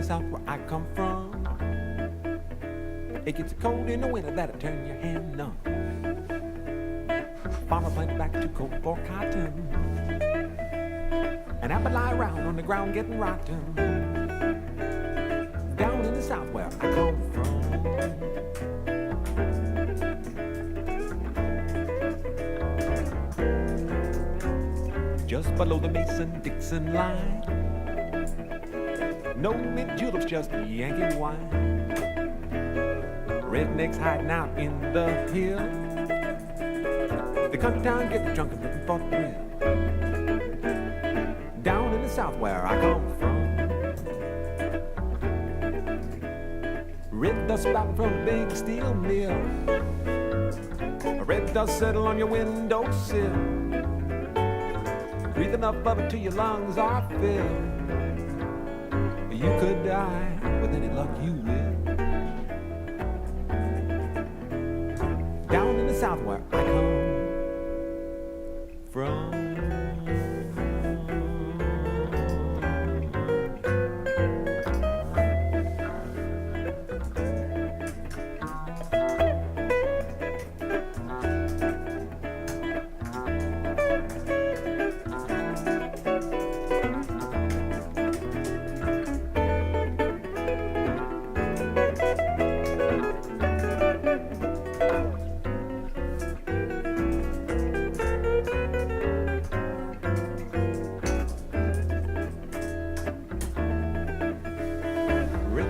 South where I come from, it gets cold in the winter that'll turn your hand numb. Farmer planted back too cold for cotton, and apple lie around on the ground getting rotten. Down in the South where I come from, just below the Mason-Dixon line, no mint juleps, just Yankee wine. Rednecks hiding out in the hill. The country town getting drunk and looking for thrill. Down in the South where I come from, red dust spouting from a big steel mill. Red dust settle on your windowsill. Breathe enough of it till your lungs are filled. You could die with any luck you will. Down in the South where I come from.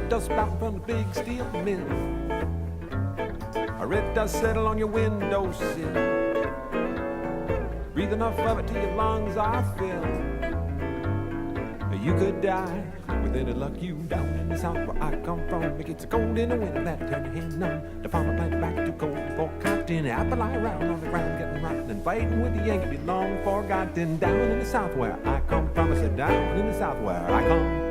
Dust spouting from the big steel mill. A red dust settle on your windowsill. Breathe enough of it till your lungs are filled. You could die with any luck you. Down in the South where I come from, it gets cold in the winter that turn your hand numb. The farmer planted back too cold for cotton. Apple lie around on the ground getting rotten, and fighting with the Yankees be long forgotten. Down in the South where I come from, I said down in the South where I come from.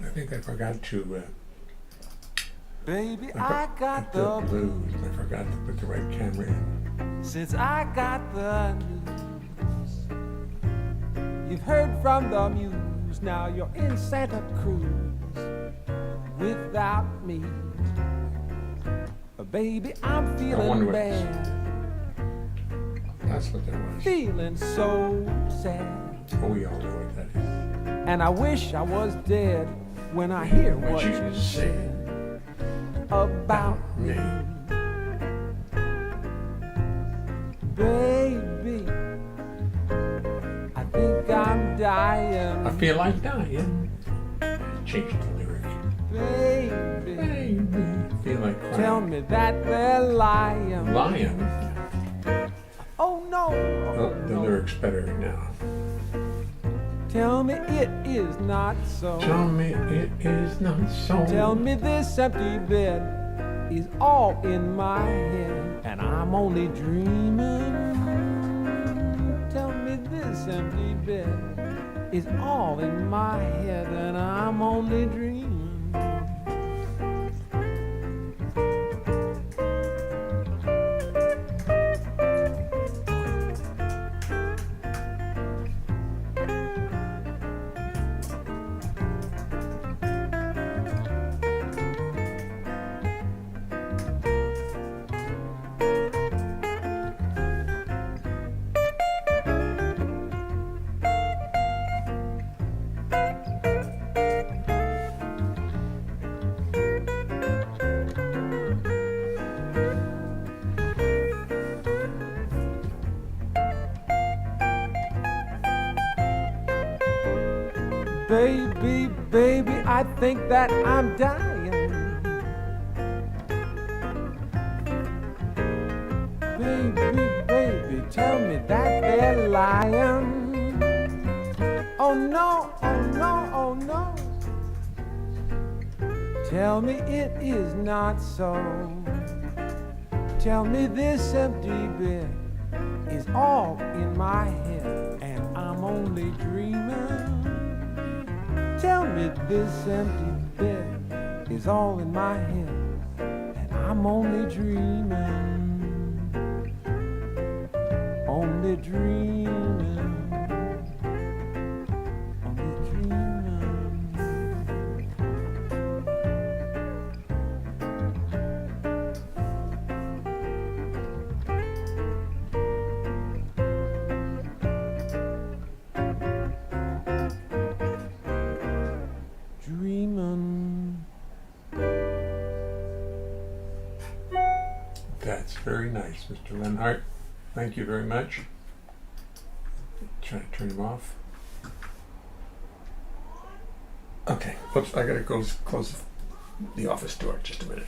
I think I forgot to. Baby, I got the blues. I forgot to put the right camera in. Since I got the news, you've heard from the muse. Now you're in Santa Cruz without me. Baby, I'm feeling bad. That's what that was. feeling so sad. Oh, we all know what that is. And I wish I was dead when I hear what you said about me. Baby, I think I'm dying. I feel like dying. Change the lyric. Baby, Baby, feel like crying. tell me that they're lying. Lying. Oh no. Oh, the lyric's better now. Tell me it is not so. Tell me it is not so. Tell me this empty bed is all in my head and I'm only dreaming. Tell me this empty bed is all in my head and I'm only dreaming. Baby, baby, I think that I'm dying. Baby, baby, tell me that they're lying. Oh no, oh no, oh no. Tell me it is not so. Tell me this empty bed is all in my head and I'm only dreaming. Tell me this empty bed is all in my head and I'm only dreaming. Only dreaming. Only dreaming. Dreaming. That's very nice, Mr. Leonhart. Thank you very much. Try to turn him off. Okay. Whoops, I gotta go close the office door. Just a minute.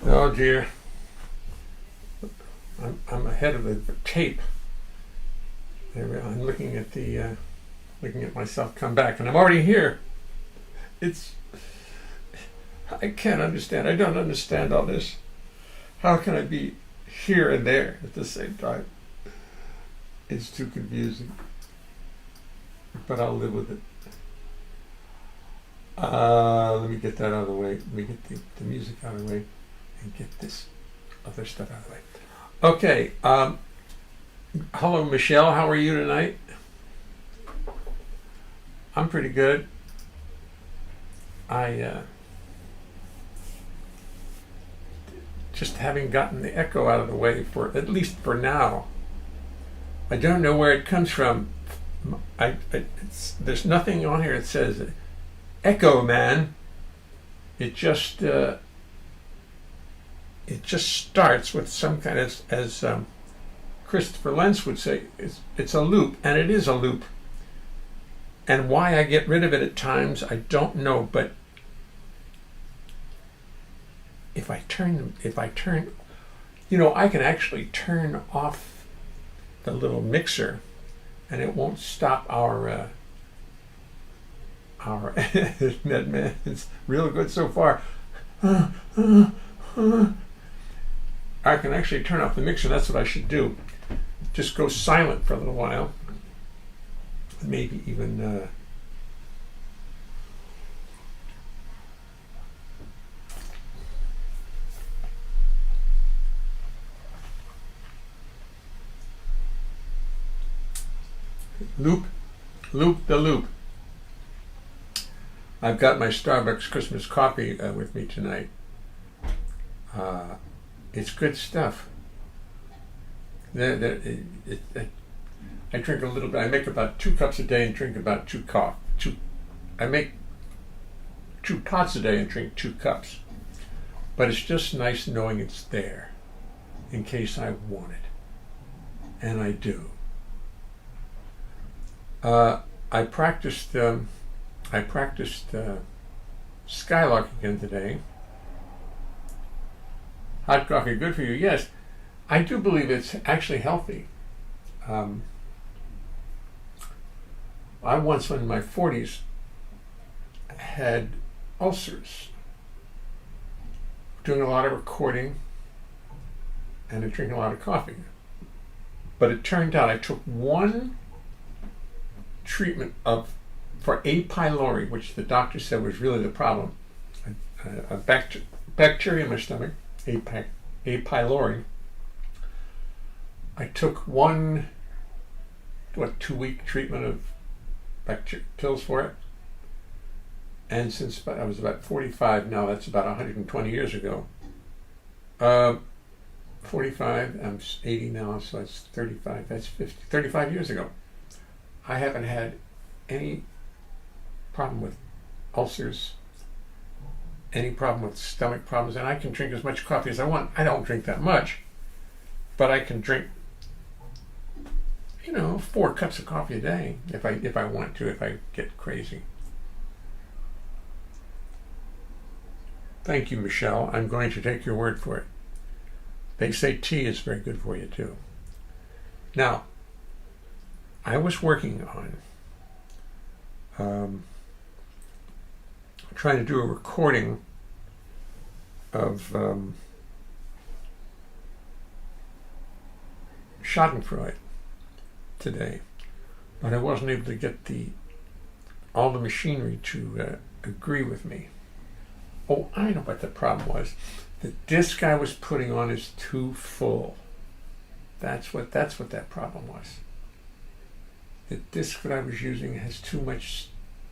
Oh dear. I'm ahead of the tape. There we are. I'm looking at looking at myself come back, and I'm already here. I can't understand. I don't understand all this. How can I be here and there at the same time? It's too confusing. But I'll live with it. Let me get that out of the way. Let me get the music out of the way and get this other stuff out of the way. Okay. Hello, Michelle. How are you tonight? I'm pretty good. Just having gotten the echo out of the way at least for now. I don't know where it comes from. There's nothing on here that says echo, man. It just starts with some kind of, as Christopher Lenz would say, it's a loop, and it is a loop. And why I get rid of it at times, I don't know. But if I turn, I can actually turn off the little mixer, and it won't stop our man. It's real good so far. I can actually turn off the mixer. That's what I should do. Just go silent for a little while. Maybe even Loop the loop. I've got my Starbucks Christmas coffee with me tonight. It's good stuff. I drink a little bit. I make about 2 cups a day and drink about 2 I make 2 pots a day and drink 2 cups. But it's just nice knowing it's there in case I want it. And I do. I practiced Skylark again today. Hot coffee, good for you. Yes, I do believe it's actually healthy. I once, in my 40s, had ulcers, doing a lot of recording and drinking a lot of coffee. But it turned out I took one treatment for A. pylori, which the doctor said was really the problem. A bacteria in my stomach, A. pylori. I took one 2-week treatment of pills for it. And since I was about 45 now, that's about 120 years ago. 45, I'm 80 now, so that's 35, that's 50, 35 years ago. I haven't had any problem with ulcers, any problem with stomach problems, and I can drink as much coffee as I want. I don't drink that much, but I can drink, 4 cups of coffee a day if I want to, if I get crazy. Thank you, Michelle. I'm going to take your word for it. They say tea is very good for you too. Now, I was working on trying to do a recording of Schadenfreude today, but I wasn't able to get all the machinery to agree with me. Oh, I know what the problem was. The disc I was putting on is too full. That's what that problem was. The disc that I was using has too much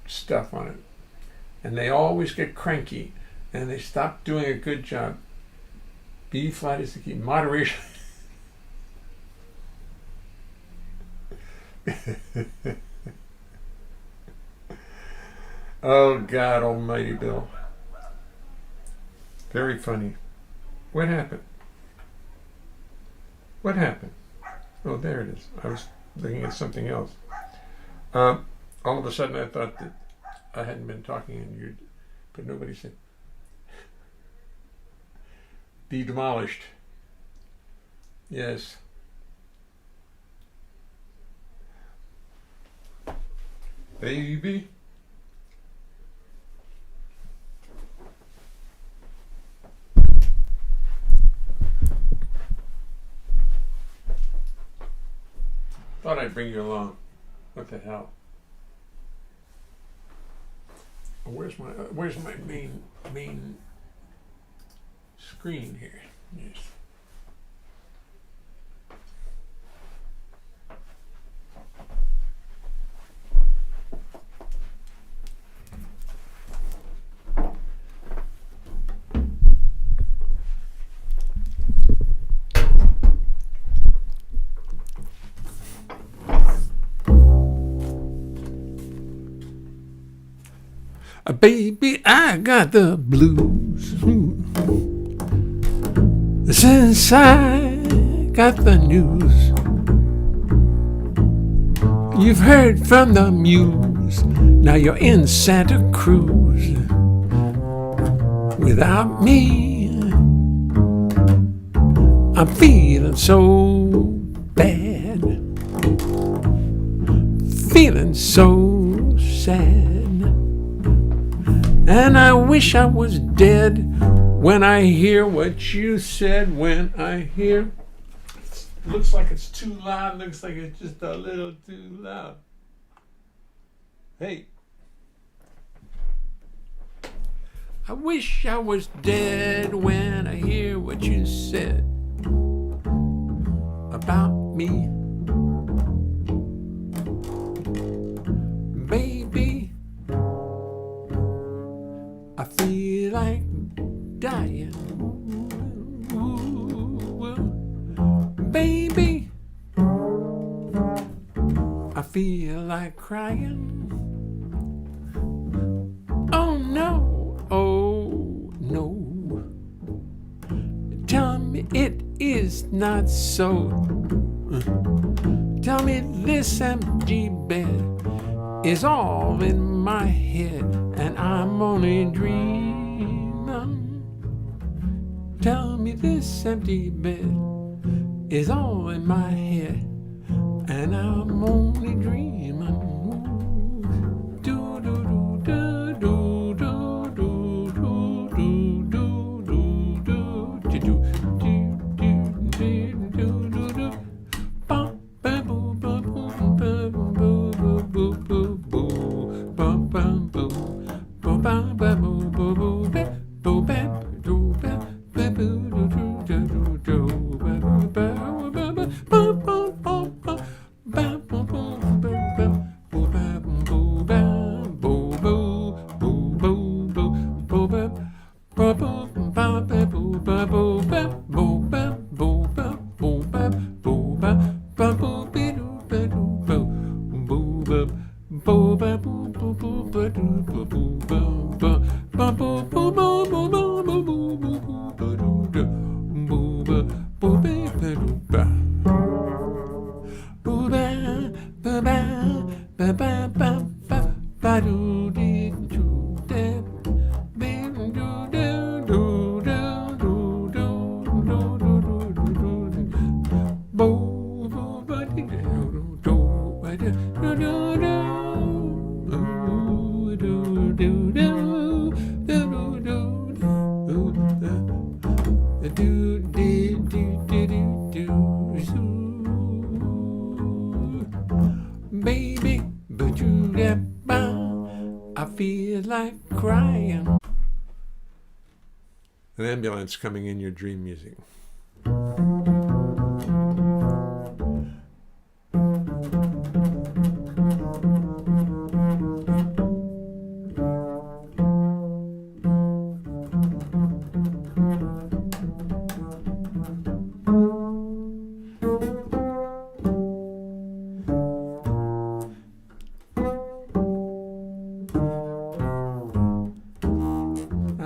stuff on it. And they always get cranky and they stop doing a good job. B flat is the key. Moderation. Oh, God almighty, Bill. Very funny. What happened? What happened? Oh, there it is. I was looking at something else. All of a sudden I thought that I hadn't been talking but nobody said. Be demolished. Yes. Baby. Thought I'd bring you along. What the hell? Where's my main screen here? Yes. Baby, I got the blues. Since I got the news, you've heard from the muse. Now you're in Santa Cruz. Without me, I'm feeling so bad, feeling so sad. And I wish I was dead when I hear what you said. When I hear, looks like it's too loud, looks like it's just a little too loud. Hey. I wish I was dead when I hear what you said about me. I feel like dying. Ooh, baby, I feel like crying. Oh no, oh no. Tell me it is not so. Tell me this empty bed is all in my head and I'm only dreaming. Tell me this empty bed is all in my head and I'm only dreaming. Do do do do do do do do do do do do do do do do do. Bum ba boo ba boo ba boo boo boo boo bum bum boo bum bum ba boo boo boo ba boo ba do ba ba boo do do do do ba ba ba ba ba bum bum bum bum ba bum bum ba ba boo ba boo ba boo boo boo boo boo boo ba ba boo ba ba boo ba boo ba boo ba boo ba boo ba boo ba ba boo be doo ba doo boo boo ba boo ba boo boo boo ba doo ba boo ba ba ba boo boo ba boo ba boo boo boo boo ba doo da boo ba boo ba ba doo ba boo ba ba ba ba ba ba ba ba doo dee doo da be doo da doo da doo doo doo doo doo doo doo boo boo ba dee doo doo ba doo doo doo doo doo doo doo doo doo doo dee dee dee dee doo baby, but you get by. I feel like crying. An ambulance coming in your dream music.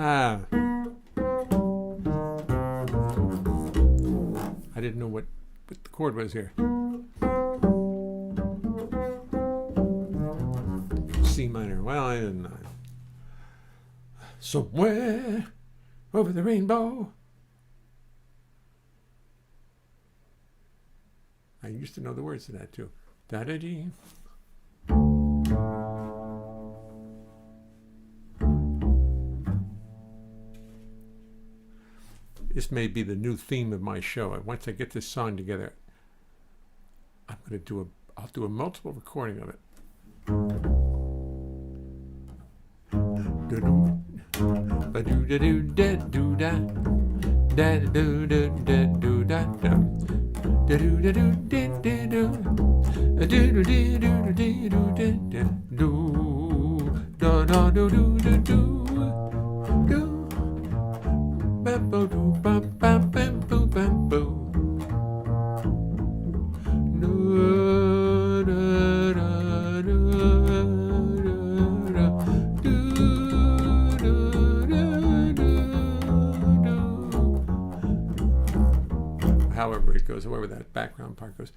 Ah. I didn't know what the chord was here. C minor. Well, I didn't know. Somewhere over the rainbow. I used to know the words to that too. Da-da-dee. This may be the new theme of my show. Once I get this song together, I'm going to I'll do a multiple recording of it. However it goes, however that background part goes.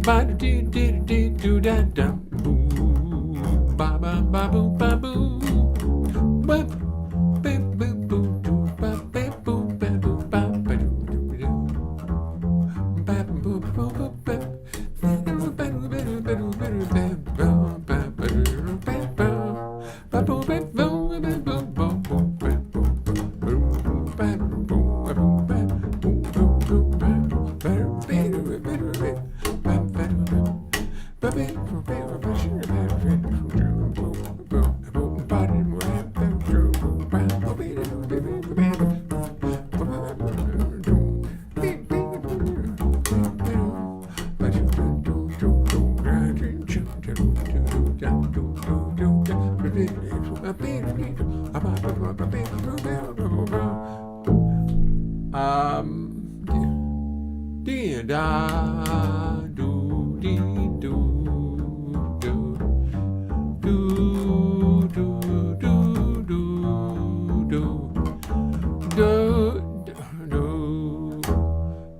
ba dee dee dee do da da boo ba ba ba boo ba boo ba ba boo boo do ba ba boo ba boo ba ba do do do ba boo boo boo ba dee da do dee do do do do do do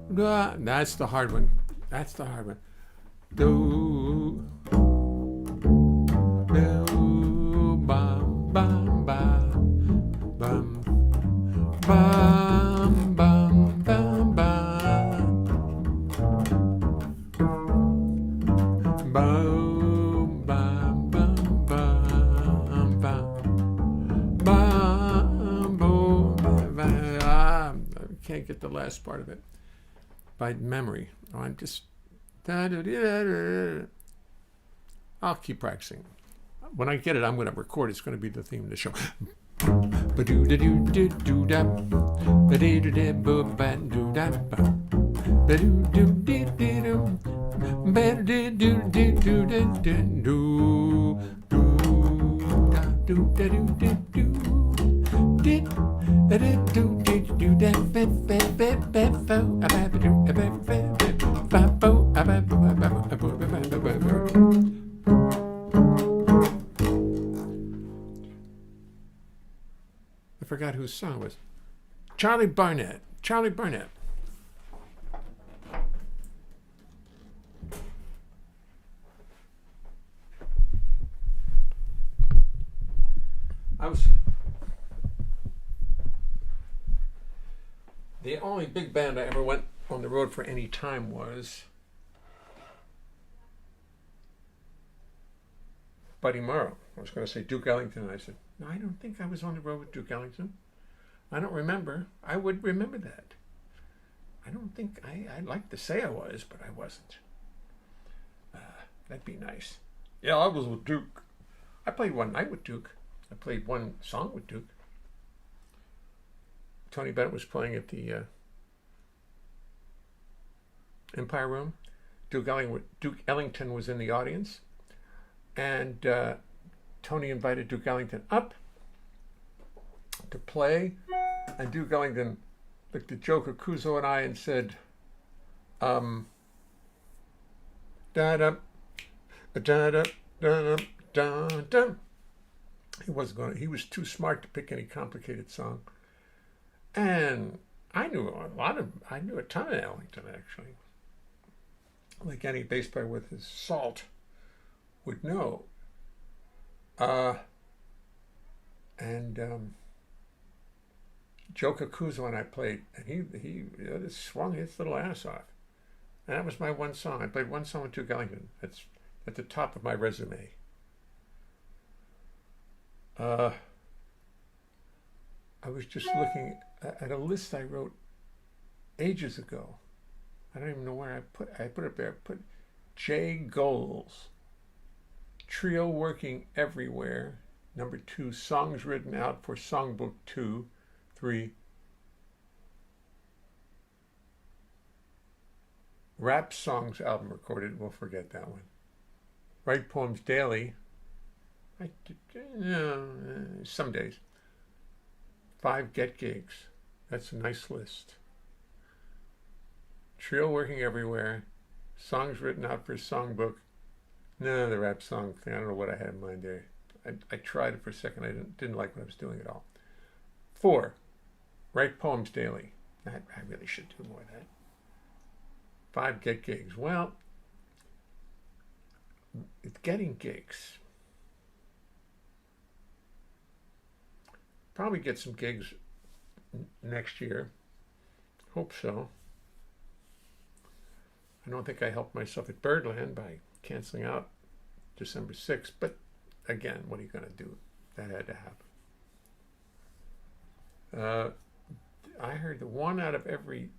do. That's the hard one. That's the hard one. Do do bum bum bum bum bum bum bum bum bum bum bum bum bum bum. I can't get the last part of it by memory. I'm just. I'll keep practicing. When I get it, I'm going to record. It's going to be the theme of the show. I forgot whose song it was. Charlie Barnett. Charlie Barnett. The only big band I ever went on the road for any time was Buddy Morrow. I was going to say Duke Ellington, and I said, no, I don't think I was on the road with Duke Ellington. I don't remember. I would remember that. I don't think, I'd like to say I was, but I wasn't. That'd be nice. Yeah, I was with Duke. I played one night with Duke. I played one song with Duke. Tony Bennett was playing at the Empire Room. Duke Ellington was in the audience. And Tony invited Duke Ellington up to play. And Duke Ellington looked at Joe Cucuzzo and I and said, da-da, da-da, da-da, da-da. He was too smart to pick any complicated song. And I knew a ton of Ellington, actually. Like any bass player with his salt would know. Joe Cucuzzo and I played, and he swung his little ass off. And that was my one song. I played one song with Duke Ellington. That's at the top of my resume. I was just looking at a list I wrote ages ago. I don't even know where I put it there. I put J. Goals. Trio working everywhere. Number 2, songs written out for Songbook 2. 3. Rap songs album recorded. We'll forget that one. Write poems daily. Some days. 5 get gigs. That's a nice list. Trio working everywhere. Songs written out for Songbook. No, the rap song thing. I don't know what I had in mind there. I tried it for a second. I didn't like what I was doing at all. 4, write poems daily. I really should do more of that. 5, get gigs. Well, getting gigs. Probably get some gigs next year. Hope so. I don't think I helped myself at Birdland by canceling out December 6th, but again, what are you going to do? That had to happen. I heard that 1 out of every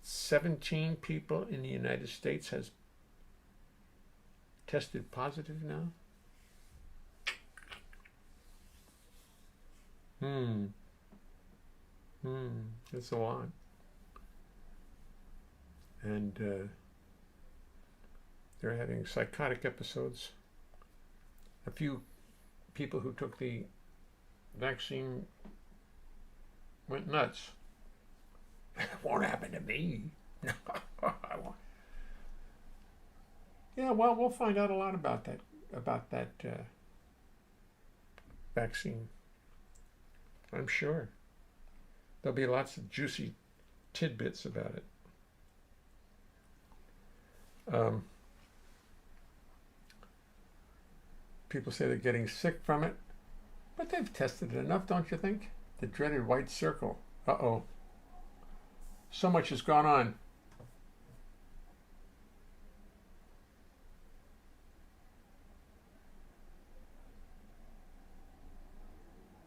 17 people in the United States has tested positive now. That's a lot. And they're having psychotic episodes. A few people who took the vaccine went nuts. It won't happen to me. No, I won't. Yeah, well, we'll find out a lot about that vaccine. I'm sure there'll be lots of juicy tidbits about it. People say they're getting sick from it, but they've tested it enough, don't you think? The dreaded white circle. Uh-oh. So much has gone on.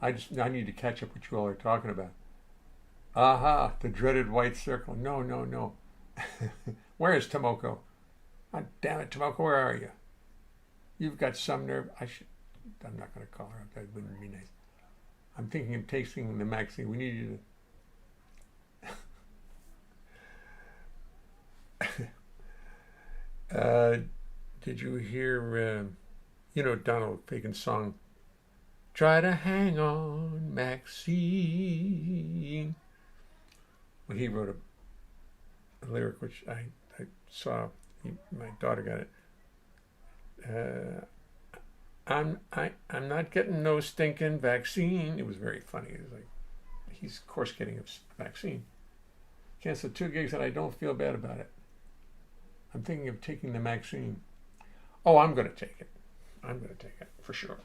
I need to catch up what you all are talking about. Aha, the dreaded white circle. No. Where is Tomoko? God damn it, Tomoko, where are you? You've got some nerve. I'm not going to call her up. That wouldn't be nice. I'm thinking of tasting the vaccine. We need you to... Did you hear, Donald Fagen's song, Try to Hang On, Maxine? Well, he wrote a lyric which I saw. My daughter got it. I'm not getting no stinking vaccine. It was very funny. It was like, he's of course getting a vaccine. Canceled 2 gigs and I don't feel bad about it. I'm thinking of taking the vaccine. Oh, I'm going to take it. I'm going to take it for sure.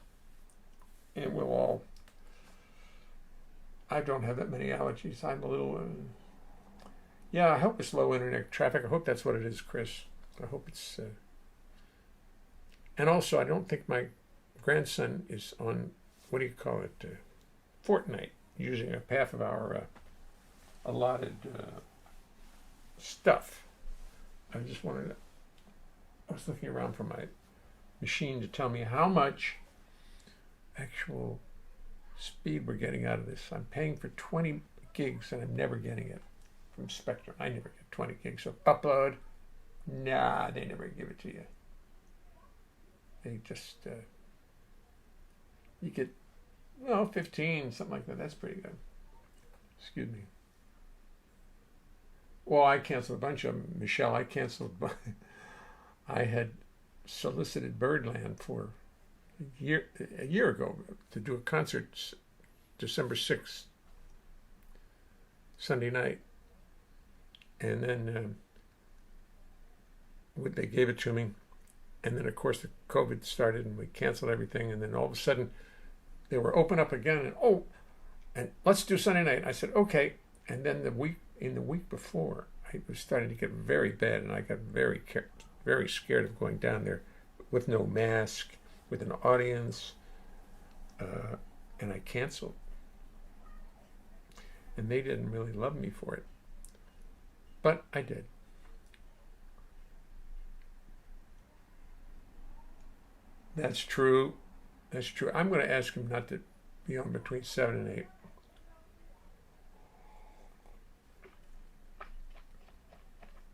And we'll all. I don't have that many allergies. I'm a little. Yeah, I hope it's low internet traffic. I hope that's what it is, Chris. I hope it's. And also, I don't think my grandson is on, what do you call it, Fortnite, using up half of our allotted stuff. I just wanted to, I was looking around for my machine to tell me how much actual speed we're getting out of this. I'm paying for 20 gigs and I'm never getting it from Spectrum. I never get 20 gigs of upload. Nah, they never give it to you. They just, you get, 15, something like that. That's pretty good. Excuse me. Well, I canceled a bunch of them. Michelle, I had solicited Birdland for a year ago to do a concert December 6th, Sunday night. And then they gave it to me. And then, of course, the COVID started and we canceled everything. And then all of a sudden, they were open up again. And let's do Sunday night. I said, okay. And then the week before, I was starting to get very bad. And I got very scared of going down there with no mask, with an audience. And I canceled. And they didn't really love me for it. But I did. That's true. I'm going to ask him not to be on between 7 and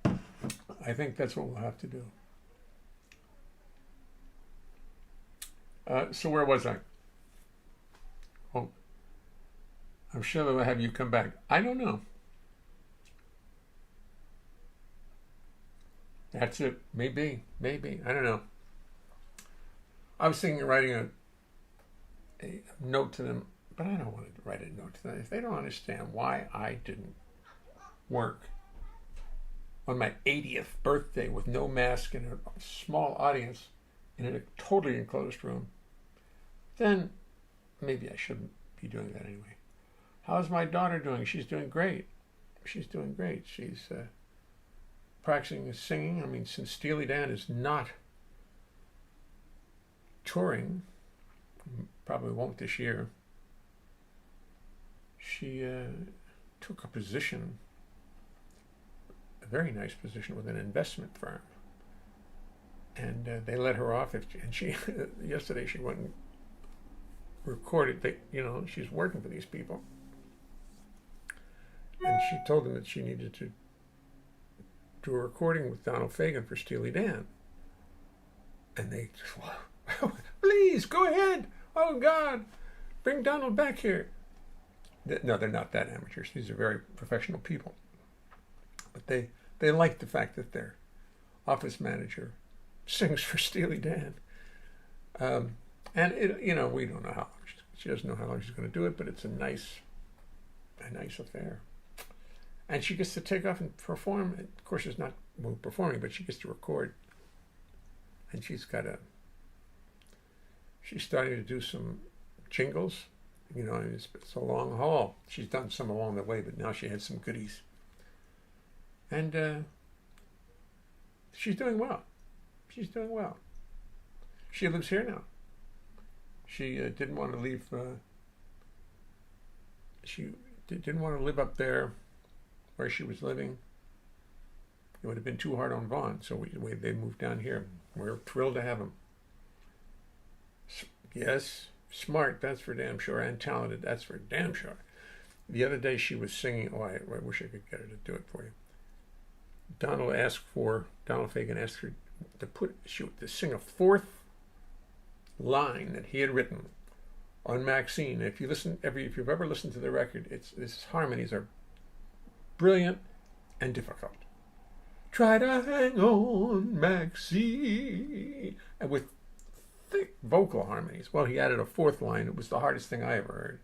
8. I think that's what we'll have to do. So where was I? Oh, I'm sure they'll have you come back. I don't know. That's it. Maybe. I don't know. I was thinking of writing a note to them, but I don't want to write a note to them. If they don't understand why I didn't work on my 80th birthday with no mask and a small audience, in a totally enclosed room, then maybe I shouldn't be doing that anyway. How's my daughter doing? She's doing great. She's doing great. She's practicing singing. I mean, since Steely Dan is not touring, probably won't this year, she took a position, a very nice position with an investment firm. And they let her off. And she yesterday she went and recorded. She's working for these people, and she told them that she needed to do a recording with Donald Fagen for Steely Dan. And they just, please go ahead. Oh God, bring Donald back here. No, they're not that amateurs. These are very professional people. But they like the fact that their office manager sings for Steely Dan. And we don't know how long she doesn't know how long she's going to do it, but it's a nice affair. And she gets to take off and perform. Of course, it's not performing, but she gets to record. And she's starting to do some jingles. It's a long haul. She's done some along the way, but now she had some goodies. And she's doing well. She's doing well. She lives here now. She didn't want to leave. She didn't want to live up there where she was living. It would have been too hard on Vaughn, so they moved down here. We're thrilled to have them. Yes, smart, that's for damn sure, and talented, that's for damn sure. The other day she was singing. I wish I could get her to do it for you. Donald Fagen asked her to sing a fourth line that he had written on Maxine. If you've ever listened to the record, his harmonies are brilliant and difficult. Try to hang on, Maxine, and with thick vocal harmonies. Well, he added a fourth line. It was the hardest thing I ever heard.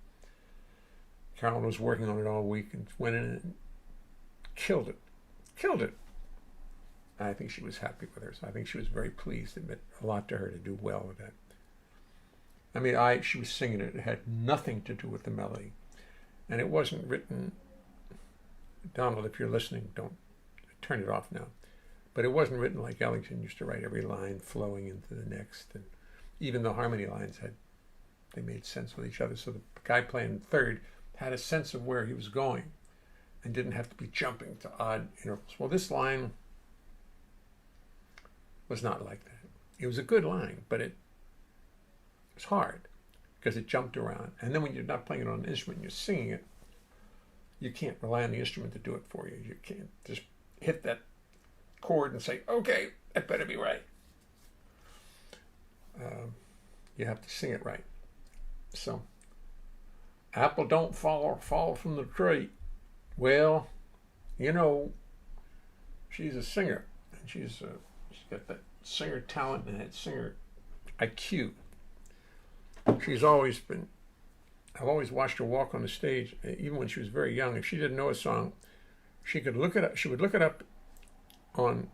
Carolyn was working on it all week and went in and killed it. I think she was happy with her. So I think she was very pleased. It meant a lot to her to do well with that. I mean, she was singing it. It had nothing to do with the melody. And it wasn't written, Donald, if you're listening, don't turn it off now. But it wasn't written like Ellington used to write every line flowing into the next. And even the harmony lines they made sense with each other. So the guy playing third had a sense of where he was going and didn't have to be jumping to odd intervals. Well, this line was not like that. It was a good line, but it was hard because it jumped around. And then when you're not playing it on an instrument, you're singing it, you can't rely on the instrument to do it for you. You can't just hit that chord and say, okay, that better be right. You have to sing it right. So, apple don't fall from the tree. Well, she's a singer, and she's got that singer talent and that singer IQ. I've always watched her walk on the stage, even when she was very young. If she didn't know a song, she would look it up on,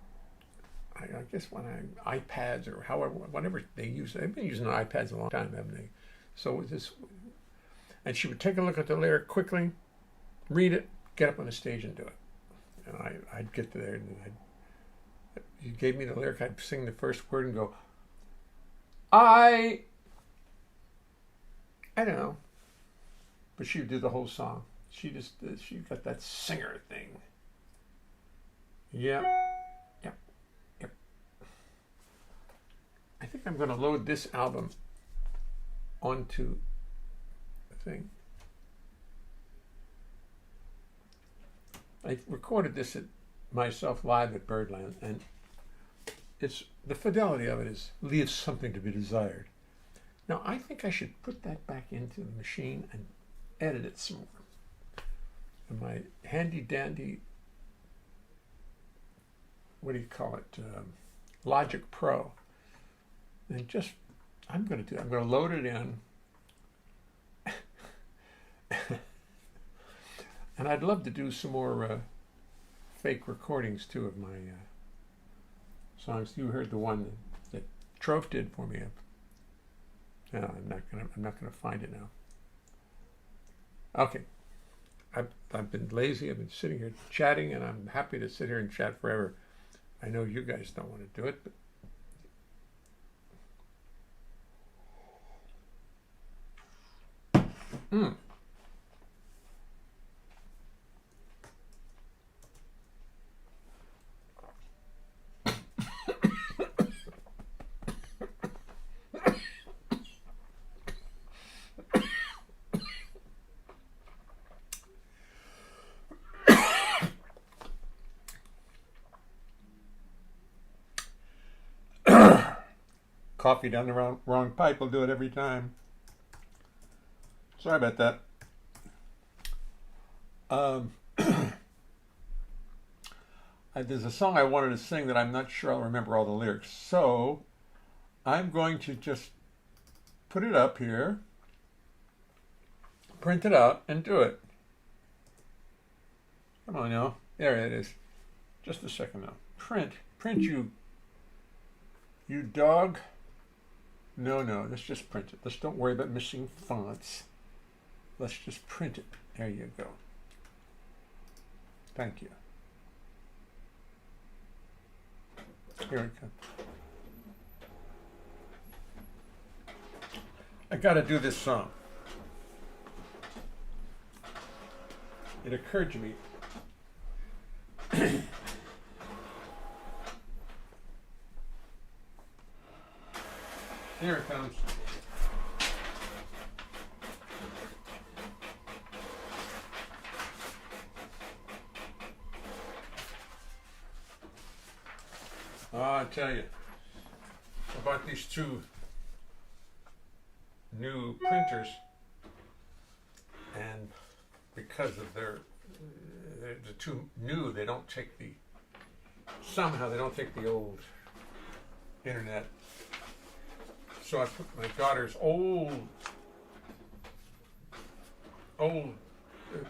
I guess, iPads or whatever they use. They've been using iPads a long time, haven't they? So and she would take a look at the lyric quickly, read it, get up on the stage and do it. And I'd get to there and you gave me the lyric, I'd sing the first word and go, I don't know. But she would do the whole song. She got that singer thing. Yep. I think I'm going to load this album onto the thing. I recorded this myself live at Birdland, and the fidelity of it leaves something to be desired. Now, I think I should put that back into the machine and edit it some more. And my handy-dandy, what do you call it, Logic Pro. And I'm going to load it in. And I'd love to do some more fake recordings, too, of my songs. You heard the one that Trove did for me. No, I'm not gonna find it now. Okay. I've been lazy. I've been sitting here chatting, and I'm happy to sit here and chat forever. I know you guys don't want to do it, but coffee down the wrong pipe will do it every time. Sorry about that. There's a song I wanted to sing that I'm not sure I'll remember all the lyrics. So I'm going to just put it up here, print it out, and do it. Come on now. There it is. Just a second now. Print you dog. No, let's just print it. Let's don't worry about missing fonts. Let's just print it. There you go. Thank you. Here it comes. I gotta do this song. It occurred to me. Here it comes. I tell you about these two new printers, and because of they're too new, they don't take somehow they don't take the old internet. So I put my daughter's old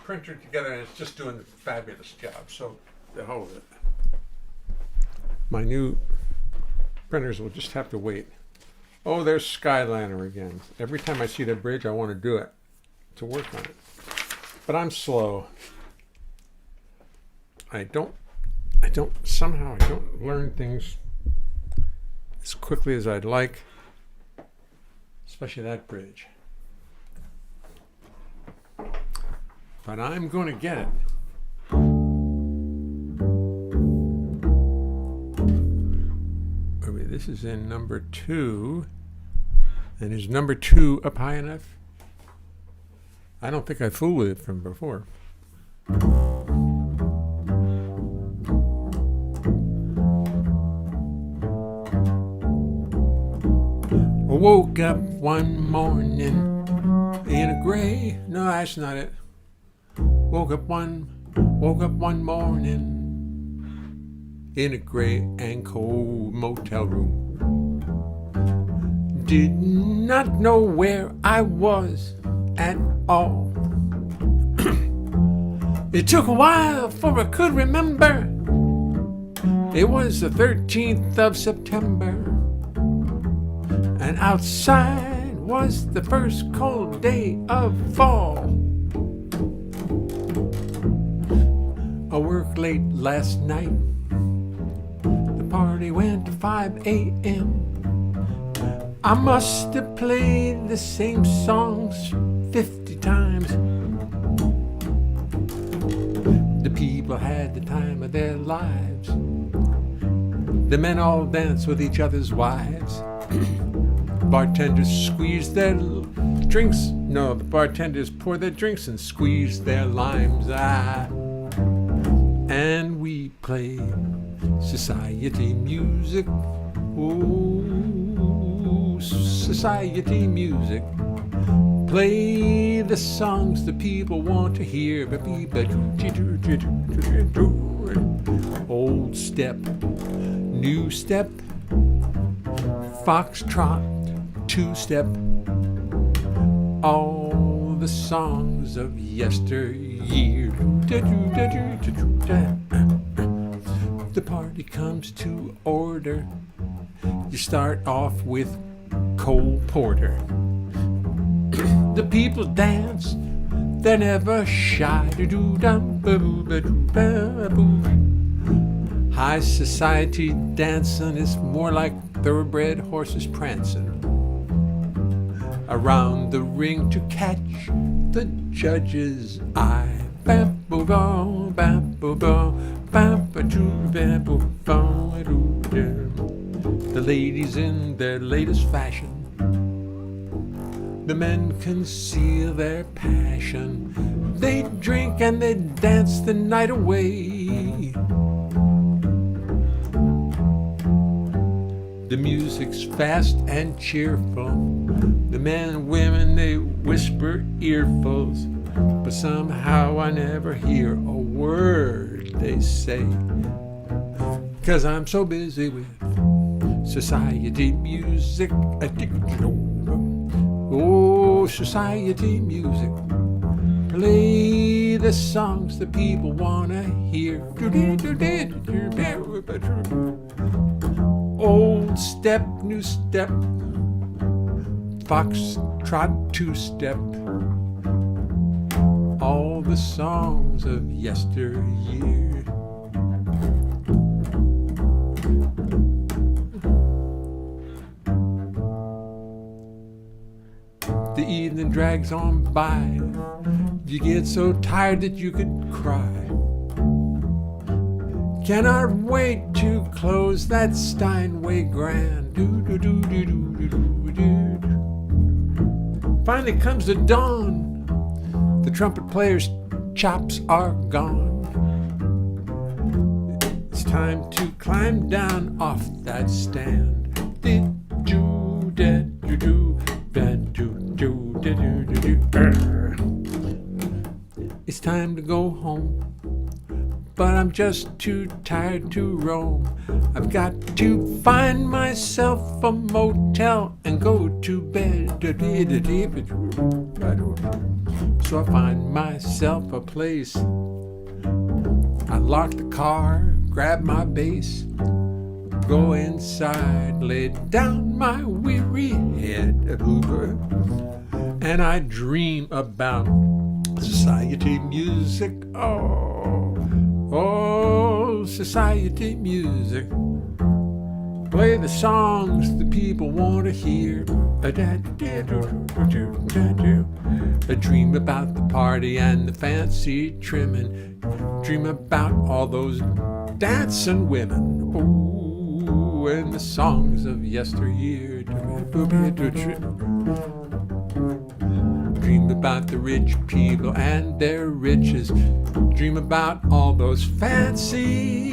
printer together, and it's just doing a fabulous job. So the whole of it. My new printers will just have to wait. Oh, there's Skyliner again. Every time I see the bridge, I want to do it, to work on it. But I'm slow. I don't learn things as quickly as I'd like, especially that bridge. But I'm going to get it. This is in number 2. And is number 2 up high enough? I don't think I fooled with it from before. I woke up one morning in a gray. No, that's not it. Woke up one morning in a gray and cold motel room. Did not know where I was at all. It took a while for I could remember. It was the 13th of September, and outside was the first cold day of fall. I worked late last night. The party went to 5 a.m. I must have played the same songs 50 times. The people had the time of their lives. The men all danced with each other's wives. Bartenders squeezed their drinks. No, the bartenders poured their drinks and squeezed their limes. And we played society music. Oh, society music. Play the songs the people want to hear. Old step, new step, foxtrot, two-step. All the songs of yesteryear. The party comes to order. You start off with Cole Porter. The people dance, they're never shy. High society dancing is more like thoroughbred horses prancing around the ring to catch the judge's eye. The ladies in their latest fashion, the men conceal their passion. They drink and they dance the night away. The music's fast and cheerful. The men and women, they whisper earfuls, but somehow I never hear a word they say, 'cause I'm so busy with society music. Oh, society music. Play the songs the people wanna hear. Old step, new step, foxtrot, two-step, all the songs of yesteryear. The evening drags on by. You get so tired that you could cry. Cannot wait to close that Steinway Grand. Finally comes the dawn. The trumpet player's chops are gone. It's time to climb down off that stand. It's time to go home, but I'm just too tired to roam. I've got to find myself a motel and go to bed. So I find myself a place. I lock the car, grab my bass, go inside, lay down my weary head, and I dream about society music. Oh, society music. Play the songs the people want to hear. I dream about the party and the fancy trimming. Dream about all those dancing women. Oh, and the songs of yesteryear. Dream about the rich people and their riches. Dream about all those fancy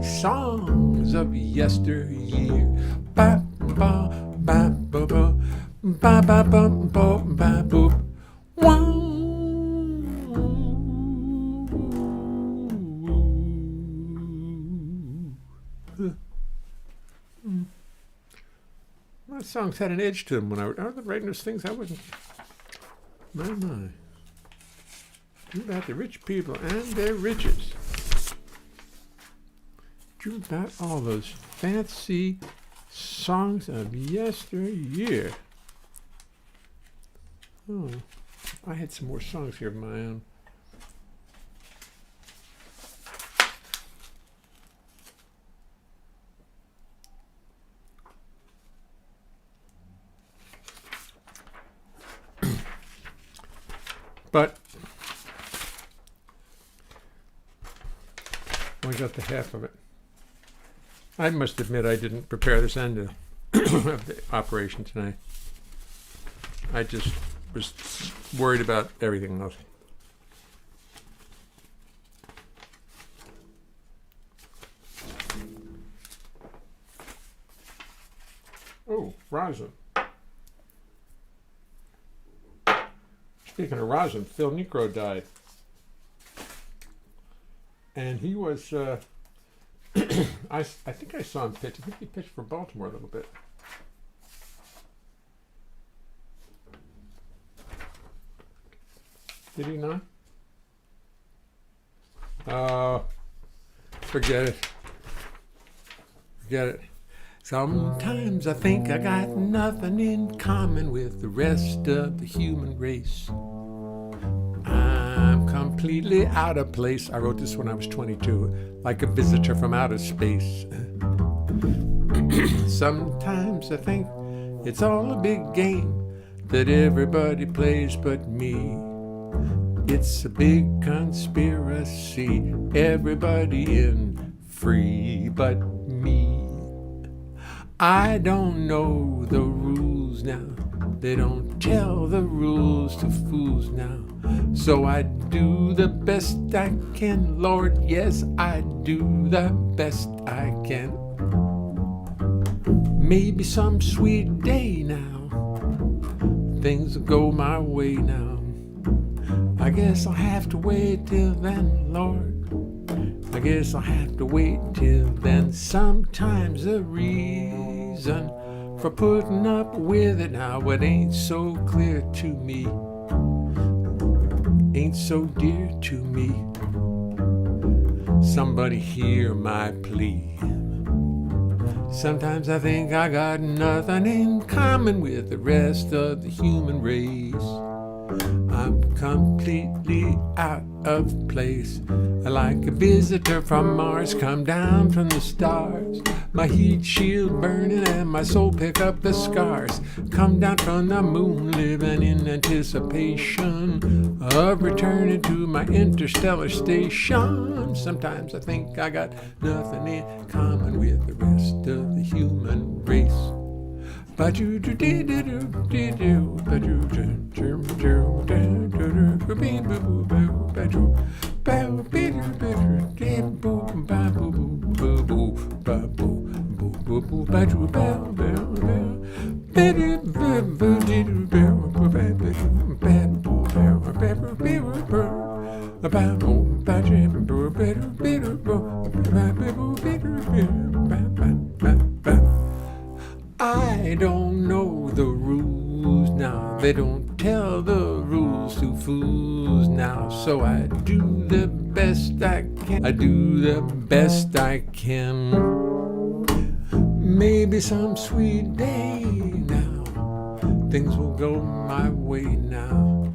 songs of yesteryear. Ba ba ba ba ba ba ba ba ba ba boop. My songs had an edge to them when I was writing those things. I wasn't. My. Dream about the rich people and their riches. Dream about all those fancy songs of yesteryear. Oh, I had some more songs here of my own. But I got the half of it. I must admit I didn't prepare this end of the operation tonight. I just was worried about everything else. Oh, rosin. Speaking of rosin, Phil Necro died. And he was, I think I saw him pitch. I think he pitched for Baltimore a little bit. Did he not? Oh, forget it. Forget it. Sometimes I think I got nothing in common with the rest of the human race. I'm completely out of place. I wrote this when I was 22, like a visitor from outer space. Sometimes I think it's all a big game that everybody plays but me. It's a big conspiracy, everybody in free but me. I don't know the rules now. They don't tell the rules to fools now. So I do the best I can, Lord, yes, I do the best I can. Maybe some sweet day now, things will go my way now. I guess I'll have to wait till then, Lord. I guess I'll have to wait till then. Sometimes the reason for putting up with it now, it ain't so clear to me, ain't so dear to me. Somebody hear my plea. Sometimes I think I got nothing in common with the rest of the human race. I'm completely out of place, like a visitor from Mars, come down from the stars. My heat shield burning and my soul pick up the scars. Come down from the moon, living in anticipation of returning to my interstellar station. Sometimes I think I got nothing in common with the rest of the human race. I don't know the rules now. They don't tell the rules to fools now. So I do the best I can. I do the best I can. Maybe some sweet day now, things will go my way now.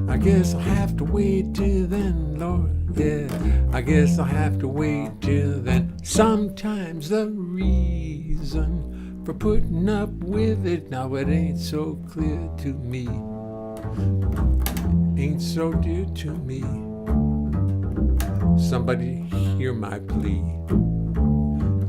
I guess I'll have to wait till then, Lord. Yeah, I guess I'll have to wait till then. Sometimes the reason for putting up with it now, it ain't so clear to me, ain't so dear to me. Somebody hear my plea.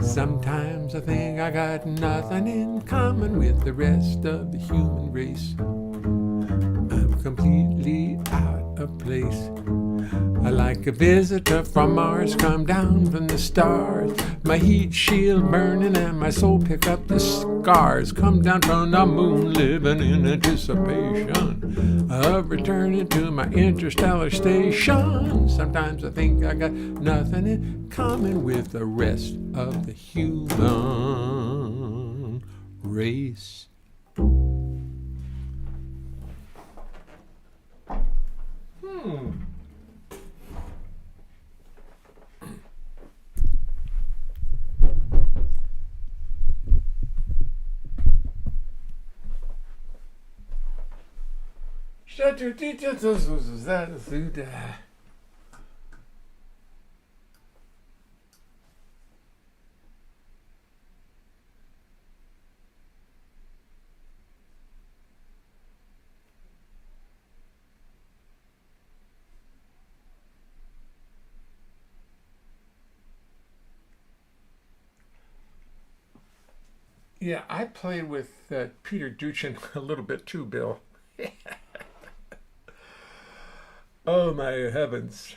Sometimes I think I got nothing in common with the rest of the human race. I'm completely out of place. I like a visitor from Mars, come down from the stars. My heat shield burning and my soul pick up the scars. Come down from the moon, living in anticipation of returning to my interstellar station. Sometimes I think I got nothing in common with the rest of the human race. Yeah, I played with Peter Duchin a little bit too, Bill. Oh my heavens.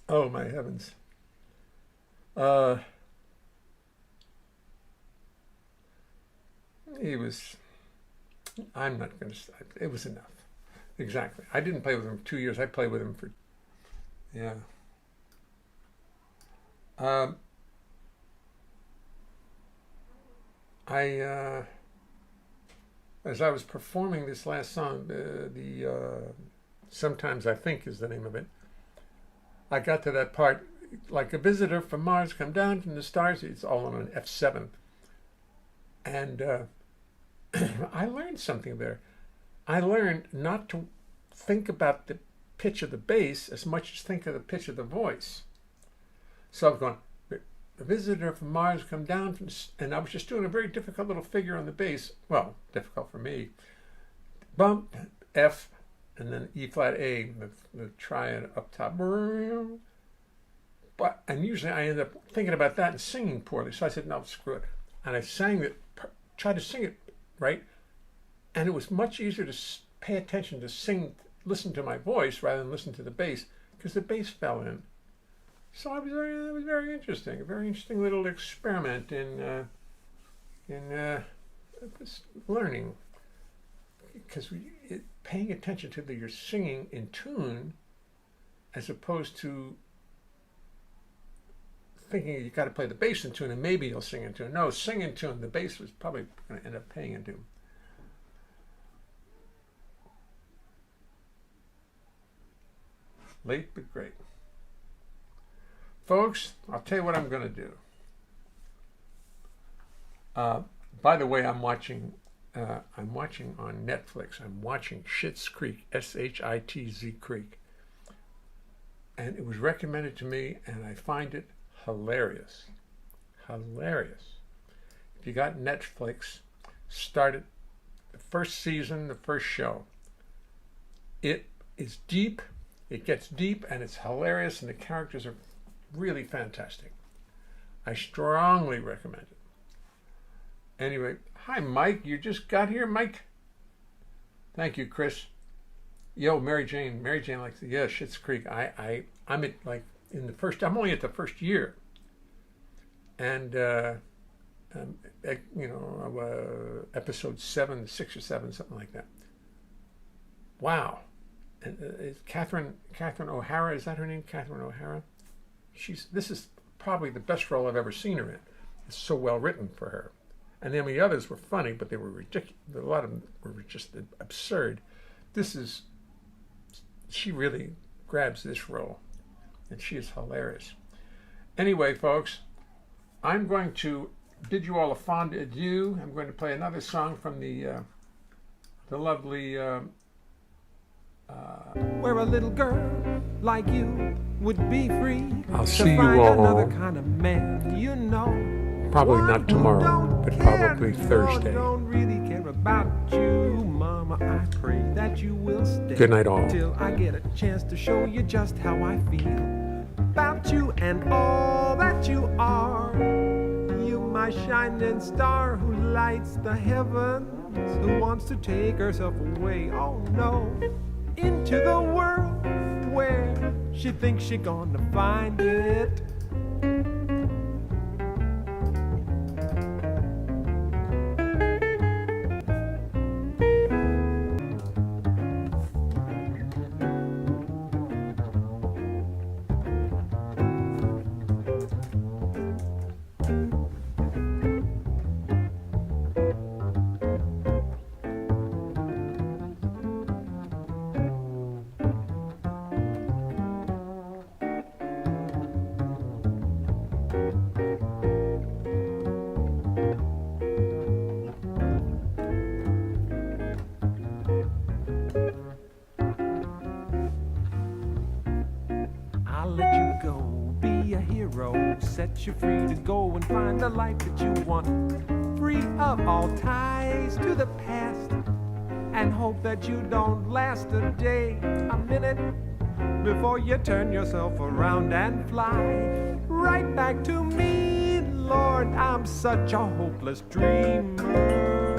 Oh my heavens. I'm not going to, it was enough. Exactly. I didn't play with him for 2 years. I played with him for, yeah. As I was performing this last song, Sometimes I Think is the name of it, I got to that part, like a visitor from Mars come down from the stars. It's all on an F7. And I learned something there. I learned not to think about the pitch of the bass as much as think of the pitch of the voice. So I'm going, the visitor from Mars come down from, and I was just doing a very difficult little figure on the bass. Well, difficult for me. Bump, F, and then E flat A, the triad up top. But, and usually I end up thinking about that and singing poorly. So I said, no, screw it. And I sang it, tried to sing it right. And it was much easier to pay attention to sing, listen to my voice rather than listen to the bass, because the bass fell in. So it was very interesting, a very interesting little experiment in learning. Because paying attention to that you're singing in tune as opposed to thinking you got to play the bass in tune and maybe you'll sing in tune. No, sing in tune. The bass was probably going to end up paying in tune. Late but great. Folks, I'll tell you what I'm going to do. By the way, I'm watching on Netflix. I'm watching Schitt's Creek, Shitz Creek. And it was recommended to me, and I find it hilarious. Hilarious. If you got Netflix, start it. The first season, the first show. It is deep. It gets deep, and it's hilarious, and the characters are really fantastic. I strongly recommend it. Anyway, hi, Mike. You just got here, Mike? Thank you, Chris. Yo, Mary Jane. Mary Jane likes it. Yeah, Schitt's Creek. I'm at like in the first. I'm only at the first year, and episode 7, 6 or 7, something like that. Wow. And is Catherine O'Hara? Is that her name? Catherine O'Hara. This is probably the best role I've ever seen her in. It's so well written for her. And then the others were funny, but they were ridiculous. A lot of them were just absurd. She really grabs this role, and she is hilarious. Anyway, folks, I'm going to bid you all a fond adieu. I'm going to play another song from the lovely. Where a little girl like you would be free. I'll to see you find all. Another kind of man, you know. Probably One not who tomorrow, don't but care, probably no, Thursday. Don't really care about you, Mama. I pray that you will stay. Good night, all. Till I get a chance to show you just how I feel about you and all that you are. You, my shining star, who lights the heavens, who wants to take herself away. Oh no, into the world where she thinks she's gonna find it. I'll let you go, be a hero, set you free to go and find the life that you want, free of all ties to the past, and hope that you don't last a day, a minute, before you turn yourself around and fly right back to me. Lord, I'm such a hopeless dreamer.